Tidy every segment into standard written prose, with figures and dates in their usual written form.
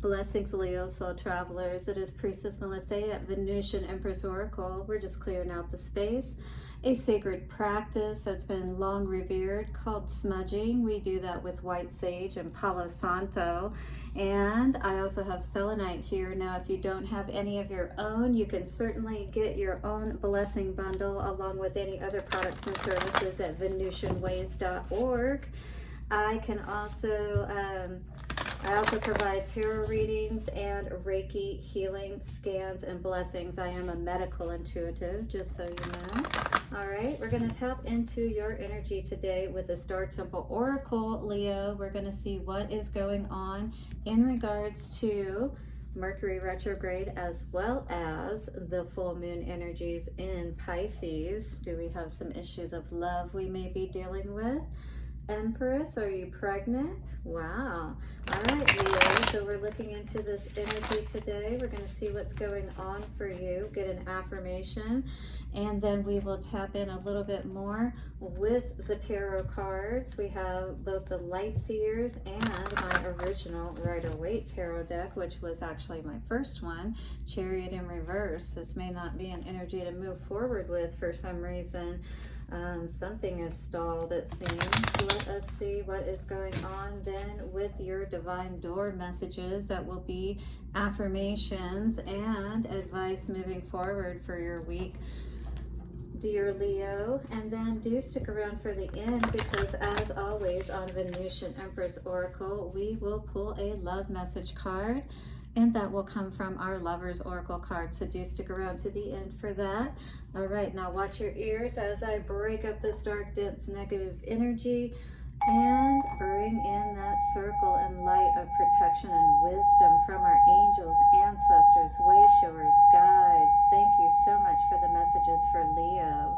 Blessings, Leo soul travelers. It is Priestess Melissae at Venusian Empress Oracle. We're just clearing out the space. A sacred practice that's been long revered called smudging. We do that with white sage and Palo Santo. And I also have selenite here. Now, if you don't have any of your own, you can certainly get your own blessing bundle along with any other products and services at venusianways.org. I also provide tarot readings and Reiki healing scans and blessings. I am a medical intuitive, just so you know. All right, we're going to tap into your energy today with the Star Temple Oracle, Leo. We're going to see what is going on in regards to Mercury retrograde as well as the full moon energies in Pisces. Do we have some issues of love we may be dealing with? Empress, are you pregnant? Wow. All right, Leo, so we're looking into this energy today. We're going to see what's going on for you, get an affirmation, and then we will tap in a little bit more with the tarot cards. We have both the Light Seers and my original Rider-Waite tarot deck, which was actually my first one, Chariot in reverse. This may not be an energy to move forward with for some reason. Something is stalled, it seems. Let us see what is going on then with your divine door messages. That will be affirmations and advice moving forward for your week, dear Leo. And then do stick around for the end, because as always on Venusian Empress Oracle, we will pull a love message card, and that will come from our Lovers Oracle card. So do stick around to the end for that. All right, now watch your ears as I break up this dark, dense, negative energy and bring in that circle and light of protection and wisdom from our angels, ancestors, wayshowers, guides. Thank you so much for the messages for Leo.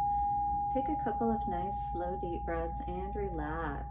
Take a couple of nice, slow, deep breaths and relax.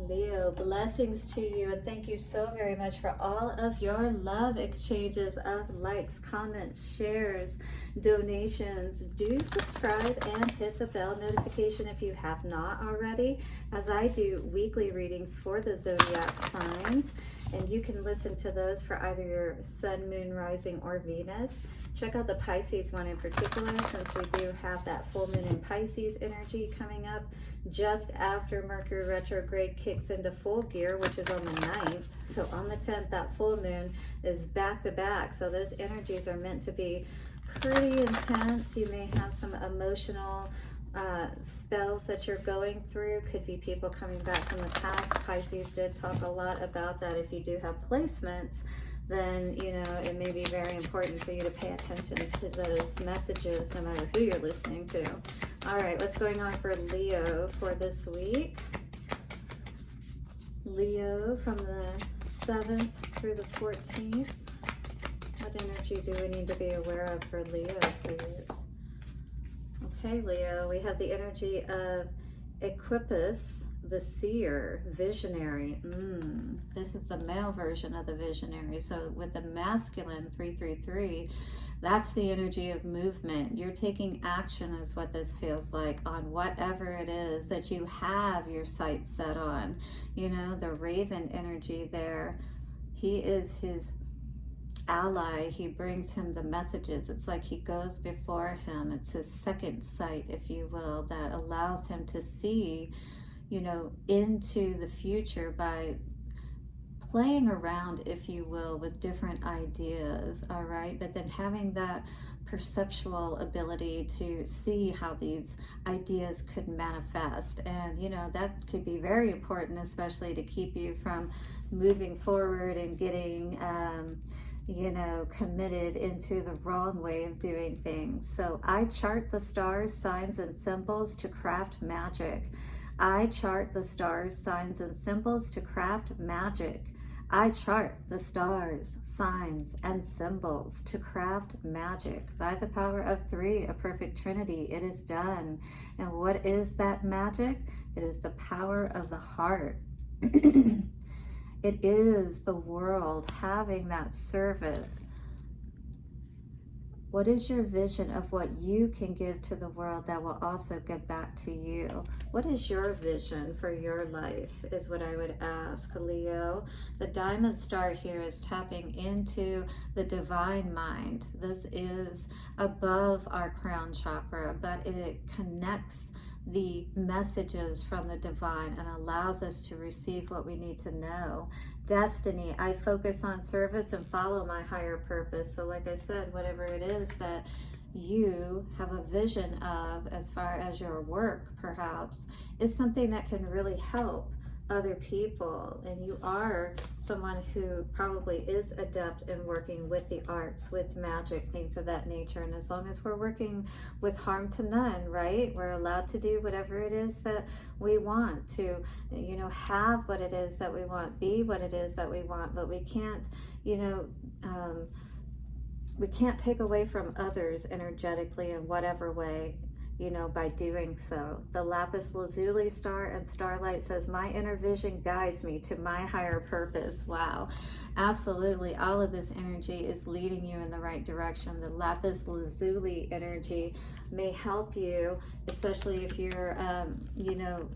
Leo, blessings to you, and thank you so very much for all of your love exchanges of likes, comments, shares, donations. Do subscribe and hit the bell notification if you have not already, as I do weekly readings for the zodiac signs, and you can listen to those for either your sun, moon, rising, or Venus. Check out the Pisces one in particular, since we do have that full moon in Pisces energy coming up just after Mercury retrograde kicks into full gear, which is on the 9th. So on the 10th, that full moon is back to back. So those energies are meant to be pretty intense. You may have some emotional spells that you're going through. Could be people coming back from the past. Pisces did talk a lot about that. If you do have placements, then you know it may be very important for you to pay attention to those messages no matter who you're listening to. All right, what's going on for Leo for this week? Leo, from the 7th through the 14th, what energy do we need to be aware of for Leo, please? Okay, Leo, we have the energy of Equipus, the seer, visionary. This is the male version of the visionary. So with the masculine 333, that's the energy of movement. You're taking action is what this feels like on whatever it is that you have your sights set on. You know, the raven energy there, he is his ally. He brings him the messages. It's like he goes before him. It's his second sight, if you will, that allows him to see, you know, into the future by playing around, if you will, with different ideas. All right, but then having that perceptual ability to see how these ideas could manifest. And you know, that could be very important, especially to keep you from moving forward and getting you know, committed into the wrong way of doing things. So I chart the stars, signs, and symbols to craft magic. I chart the stars, signs, and symbols to craft magic. I chart the stars, signs, and symbols to craft magic. By the power of 3, a perfect trinity, it is done. And what is that magic? It is the power of the heart. It is the world having that service What is your vision of what you can give to the world that will also give back to you? What is your vision for your life is what I would ask, Leo. The diamond star here is tapping into the divine mind. This is above our crown chakra, but it connects the messages from the divine and allows us to receive what we need to know. Destiny, I focus on service and follow my higher purpose. So like I said, whatever it is that you have a vision of as far as your work perhaps is something that can really help other people, and you are someone who probably is adept in working with the arts, with magic, things of that nature. And as long as we're working with harm to none, right, we're allowed to do whatever it is that we want to, you know, have what it is that we want, be what it is that we want, but we can't, you know, we can't take away from others energetically in whatever way, you know, by doing so. The lapis lazuli star and starlight says, my inner vision guides me to my higher purpose. Wow, absolutely. All of this energy is leading you in the right direction. The lapis lazuli energy may help you, especially if you're, you know,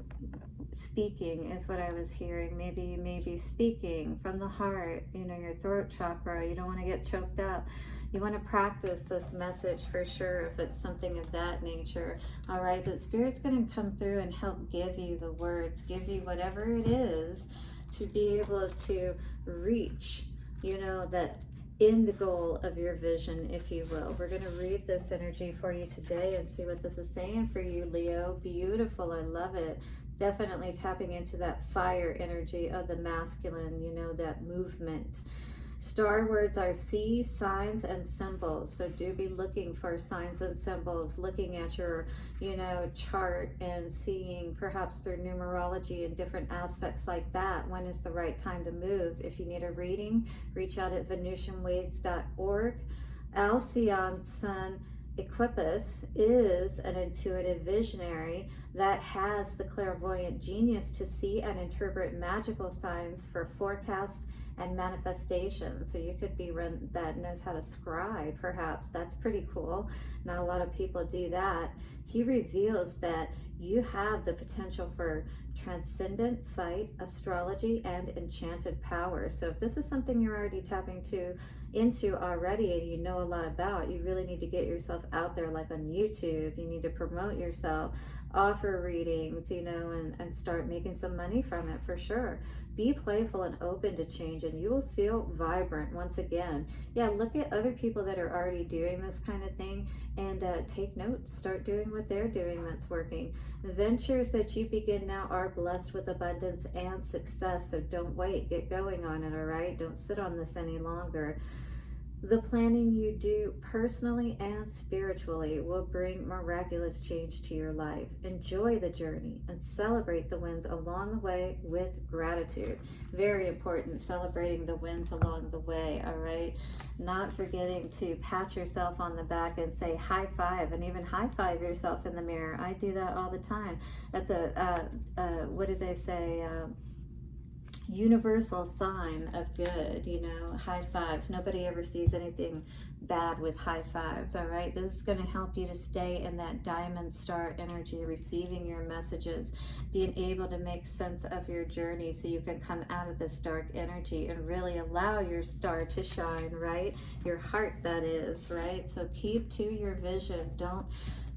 speaking is what I was hearing. Maybe you may be speaking from the heart, you know, your throat chakra. You don't want to get choked up. You want to practice this message for sure if it's something of that nature. All right, but Spirit's going to come through and help give you the words, give you whatever it is to be able to reach, you know, that end goal of your vision, if you will. We're going to read this energy for you today and see what this is saying for you, Leo. Beautiful. I love it. Definitely tapping into that fire energy of the masculine, you know, that movement. Star words are C, signs, and symbols. So do be looking for signs and symbols, looking at your, you know, chart and seeing perhaps through numerology and different aspects like that. When is the right time to move? If you need a reading, reach out at VenusianWays.org. Alcyone Sun Equipus is an intuitive visionary that has the clairvoyant genius to see and interpret magical signs for forecast and manifestation. So you could be one that knows how to scry, perhaps. That's pretty cool. Not a lot of people do that. He reveals that you have the potential for transcendent sight, astrology, and enchanted power. So if this is something you're already tapping into already and you know a lot about, you really need to get yourself out there, like on YouTube. You need to promote yourself, offer readings, you know, and start making some money from it for sure. Be playful and open to change and you will feel vibrant once again. Yeah, look at other people that are already doing this kind of thing and take notes. Start doing what they're doing that's working. The ventures that you begin now are blessed with abundance and success, so don't wait. Get going on it, all right? Don't sit on this any longer. The planning you do personally and spiritually will bring miraculous change to your life. Enjoy the journey and celebrate the wins along the way with gratitude. Very important, celebrating the wins along the way, all right? Not forgetting to pat yourself on the back and say high five, and even high five yourself in the mirror. I do that all the time. That's what do they say? Universal sign of good, you know, high fives. Nobody ever sees anything bad with high fives, all right? This is going to help you to stay in that diamond star energy, receiving your messages, being able to make sense of your journey so you can come out of this dark energy and really allow your star to shine, right? Your heart, that is, right? So keep to your vision. Don't,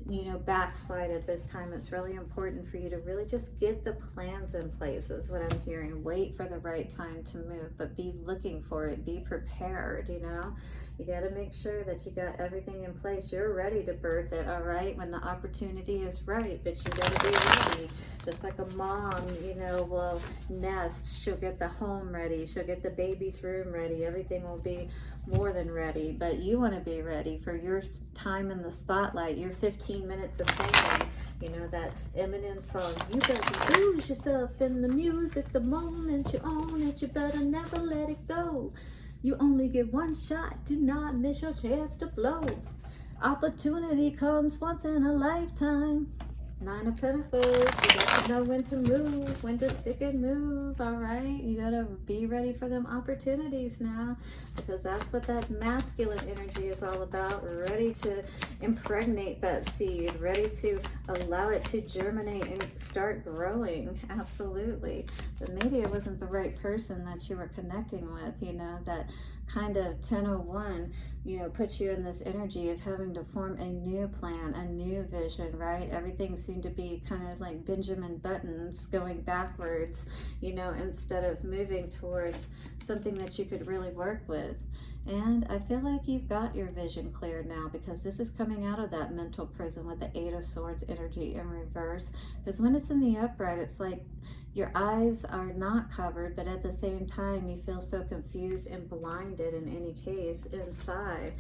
you know, backslide at this time. It's really important for you to really just get the plans in place is what I'm hearing. Wait for the right time to move, but be looking for it. Be prepared, you know. You got to make sure that you got everything in place. You're ready to birth it, all right, when the opportunity is right, but you got to be ready. Just like a mom, you know, will nest. She'll get the home ready. She'll get the baby's room ready. Everything will be more than ready, but you want to be ready for your time in the spotlight, your 15 minutes of fame. You know, that Eminem song, you better lose yourself in the music the moment you own it. You better never let it go. You only get one shot. Do not miss your chance to blow. Opportunity comes once in a lifetime. Nine of Pentacles. You got to know when to move, when to stick and move, all right? You got to be ready for them opportunities now, because that's what that masculine energy is all about. Ready to impregnate that seed, ready to allow it to germinate and start growing. Absolutely. But maybe it wasn't the right person that you were connecting with, you know, that kind of 1001, you know, puts you in this energy of having to form a new plan, a new vision, right? Everything seemed to be kind of like Benjamin Buttons going backwards, you know, instead of moving towards something that you could really work with. And I feel like you've got your vision cleared now, because this is coming out of that mental prison with the Eight of Swords energy in reverse. Because when it's in the upright, it's like your eyes are not covered, but at the same time, you feel so confused and blinded in any case inside.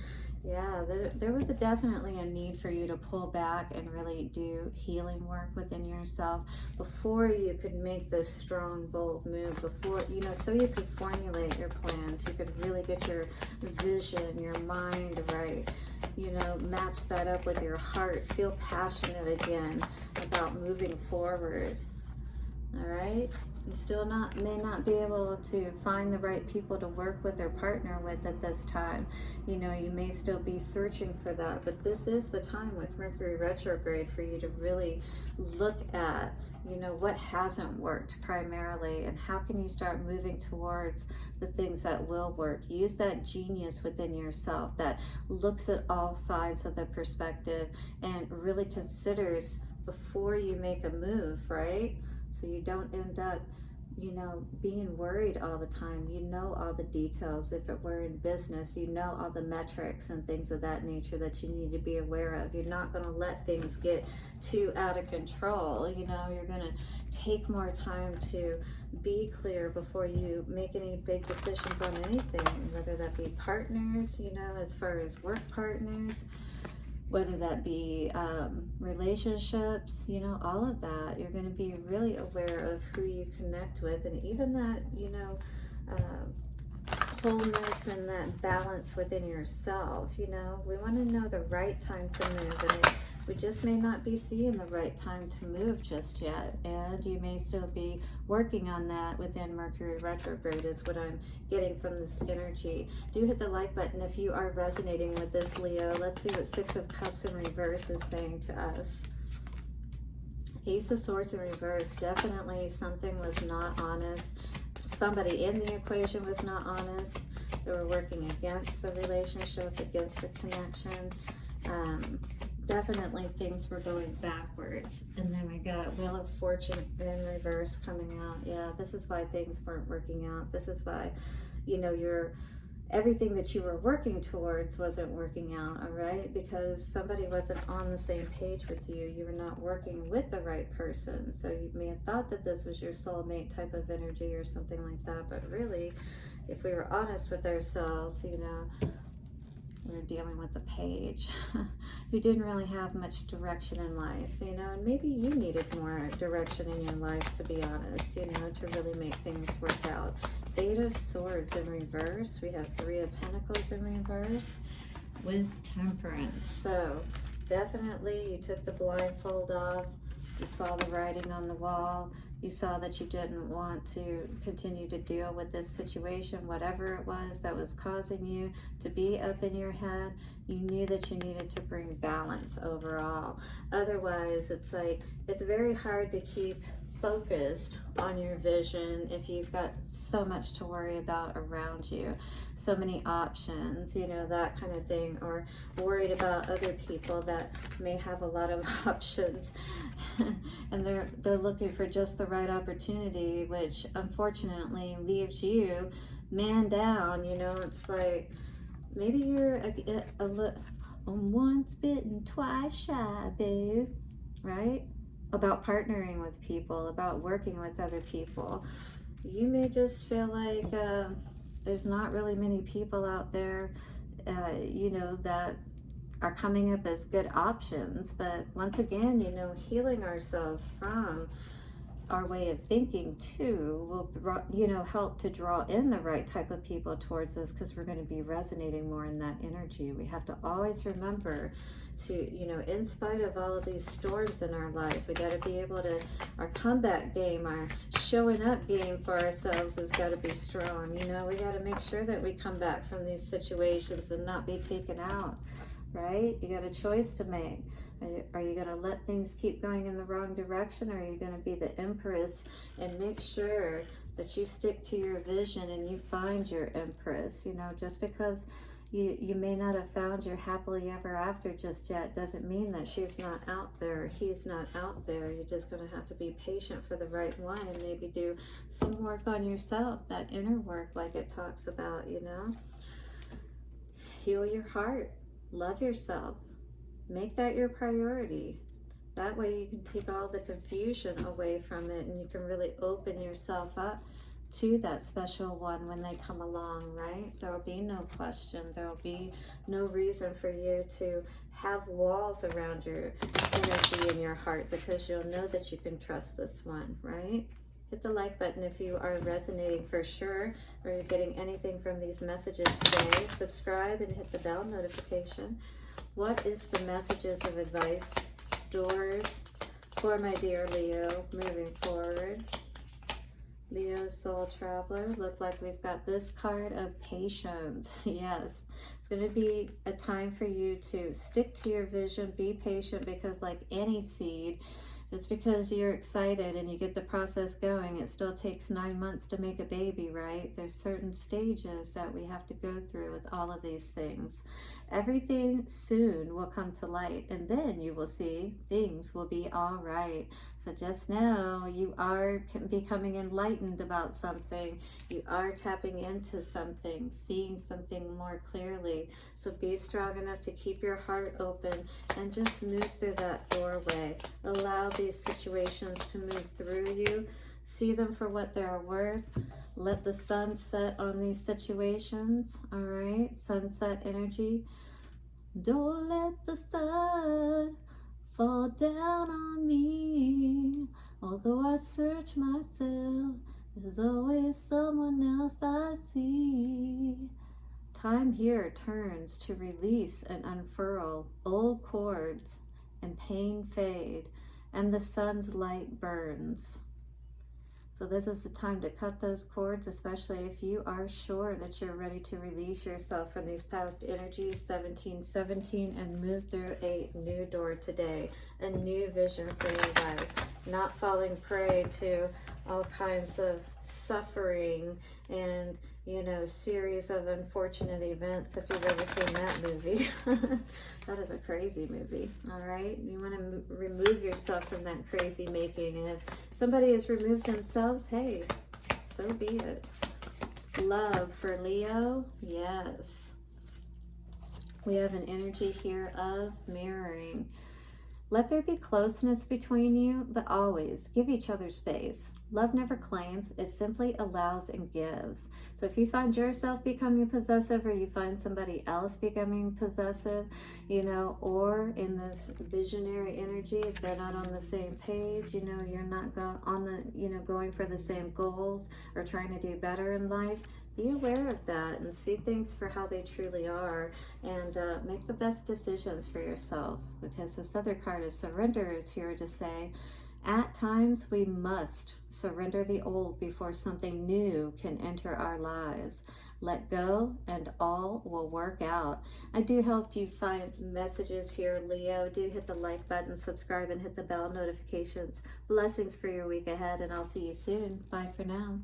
Yeah, there was definitely a need for you to pull back and really do healing work within yourself before you could make this strong, bold move, before, you know, so you could formulate your plans, you could really get your vision, your mind right, you know, match that up with your heart, feel passionate again about moving forward. All right, you still may not be able to find the right people to work with or partner with at this time. You know, you may still be searching for that, but this is the time with Mercury retrograde for you to really look at, you know, what hasn't worked primarily, and how can you start moving towards the things that will work. Use that genius within yourself that looks at all sides of the perspective and really considers before you make a move, right? So you don't end up, you know, being worried all the time. You know all the details. If it were in business, you know all the metrics and things of that nature that you need to be aware of. You're not going to let things get too out of control. You know, you're going to take more time to be clear before you make any big decisions on anything, whether that be partners, you know, as far as work partners, whether that be relationships, you know, all of that. You're going to be really aware of who you connect with, and even that, you know, wholeness and that balance within yourself. You know, we want to know the right time to move, and we just may not be seeing the right time to move just yet, and you may still be working on that within Mercury retrograde is what I'm getting from this energy. Do hit the like button if you are resonating with this, Leo. Let's see what Six of Cups in reverse is saying to us. Ace of Swords in reverse. Definitely something was not honest. Somebody in the equation was not honest. They were working against the relationship, against the connection. Definitely things were going backwards. And then we got Wheel of Fortune in reverse coming out. Yeah, this is why things weren't working out. This is why, you know, everything that you were working towards wasn't working out, all right? Because somebody wasn't on the same page with you. You were not working with the right person. So you may have thought that this was your soulmate type of energy or something like that. But really, if we were honest with ourselves, you know, we're dealing with a page who didn't really have much direction in life, you know, and maybe you needed more direction in your life, to be honest, you know, to really make things work out. Eight of Swords in reverse. We have Three of Pentacles in reverse with Temperance. So definitely you took the blindfold off. You saw the writing on the wall. You saw that you didn't want to continue to deal with this situation, whatever it was that was causing you to be up in your head. You knew that you needed to bring balance overall. Otherwise, it's like, it's very hard to keep focused on your vision if you've got so much to worry about around you, so many options, you know, that kind of thing, or worried about other people that may have a lot of options and they're looking for just the right opportunity, which unfortunately leaves you man down. You know, it's like maybe you're a once bitten, twice shy, boo, right? About partnering with people, about working with other people. You may just feel like there's not really many people out there, you know, that are coming up as good options. But once again, you know, healing ourselves from our way of thinking too will, you know, help to draw in the right type of people towards us, because we're going to be resonating more in that energy. We have to always remember to, you know, in spite of all of these storms in our life, we got to be able to, our comeback game, our showing up game for ourselves has got to be strong. You know, we got to make sure that we come back from these situations and not be taken out, right? You got a choice to make. Are you going to let things keep going in the wrong direction, or are you going to be the empress and make sure that you stick to your vision and you find your empress? You know, just because you may not have found your happily ever after just yet doesn't mean that she's not out there, he's not out there. You're just going to have to be patient for the right one and maybe do some work on yourself, that inner work like it talks about, you know. Heal your heart, love yourself, make that your priority. That way you can take all the confusion away from it and you can really open yourself up to that special one when they come along, right? There will be no question. There will be no reason for you to have walls around your energy in your heart, because you'll know that you can trust this one, right? Hit the like button if you are resonating for sure, or you're getting anything from these messages today. Subscribe and hit the bell notification. What is the messages of advice, doors, for my dear Leo moving forward? Leo Soul Traveler, look like we've got this card of patience. Yes, it's going to be a time for you to stick to your vision, be patient, because like any seed, just because you're excited and you get the process going, it still takes 9 months to make a baby, right? There's certain stages that we have to go through with all of these things. Everything soon will come to light, and then you will see things will be all right. So just know you are becoming enlightened about something. You are tapping into something, seeing something more clearly. So be strong enough to keep your heart open and just move through that doorway. Allow these situations to move through you. See them for what they're worth. Let the sun set on these situations, all right? Sunset energy. Don't let the sun fall down on me. Although I search myself, there's always someone else I see. Time here turns to release and unfurl old cords, and pain fade, and the sun's light burns. So this is the time to cut those cords, especially if you are sure that you're ready to release yourself from these past energies, 1717, and move through a new door today, a new vision for your life, not falling prey to all kinds of suffering and, you know, series of unfortunate events. If you've ever seen that movie, that is a crazy movie. All right, you want to remove yourself from that crazy making, and if somebody has removed themselves, hey, so be it. Love for Leo, yes. We have an energy here of mirroring. Let there be closeness between you, but always give each other space. Love never claims, it simply allows and gives. So if you find yourself becoming possessive, or you find somebody else becoming possessive, you know, or in this visionary energy, if they're not on the same page, you know, you're not going for the same goals or trying to do better in life, be aware of that and see things for how they truly are, and make the best decisions for yourself, because this other card of surrender is here to say, at times we must surrender the old before something new can enter our lives. Let go and all will work out. I do hope you find messages here, Leo. Do hit the like button, subscribe, and hit the bell notifications. Blessings for your week ahead, and I'll see you soon. Bye for now.